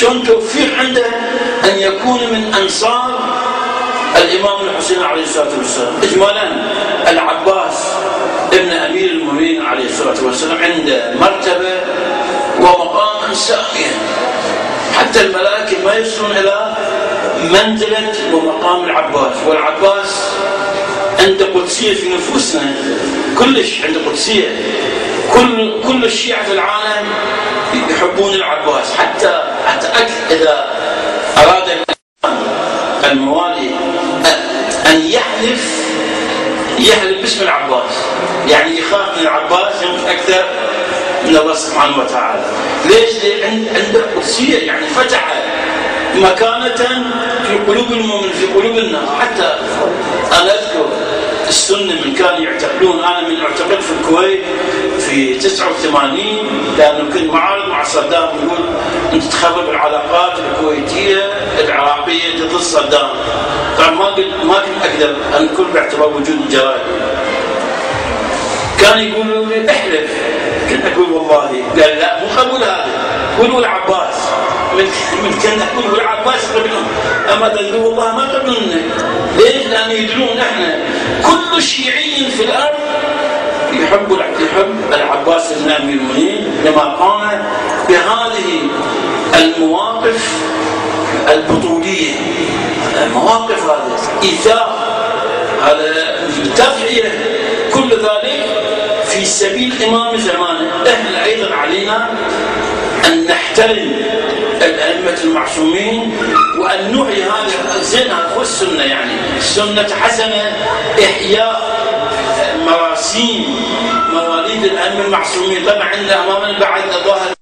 شلون توفيق عنده أن يكون من أنصار الإمام الحسين عليه الصلاة والسلام. إجمالا العباس ابن أمير المؤمنين عليه الصلاة والسلام عنده مرتبة ومقام سامية، حتى الملائكة ما يصلون إلى منزلة ومقام العباس. والعباس عنده قدسية في نفوسنا، كلش عنده قدسية. كل الشيعة في العالم يحبون العباس، حتى إذا أراد الموالي أن يحلف باسم العباس، يعني يخاف من العباس يمكن أكثر من الله سبحانه وتعالى. ليش؟ لأن عنده قدسية، يعني فتح مكانة في قلوب المؤمن، في قلوب الناس. حتى أنا أذكر السنة من كانوا يعتقلون، أنا من اعتقلت في الكويت في 89 لأنه كنت معارض مع صدام، يقول أنت تخرب العلاقات الكويتية العراقية ضد صدام. طبعا ما كنت أقدر أنكر باعتبار وجود الجرائد. كان يقولوا لي احلف، كنت أقول والله، قال لا مو قبول هذا، قولوا العباس. من كنا نقول العباس قبلهم، اما تقول والله ما قبلنا. ليش؟ لان يدرون احنا كل شيعي في الارض يحب العباس بن امير المؤمنين لما قام بهذه المواقف البطوليه، المواقف هذه ايثار، هذا التضحيه، كل ذلك في سبيل امام زمانه. احنا ايضا علينا ان نحترم الأئمة المعصومين وأن نحيي هذا الزين، هو السنة، يعني السنة حسنة، إحياء مراسيم مواليد الأئمة المعصومين. طبعا عندنا أمامنا بعد ظاهر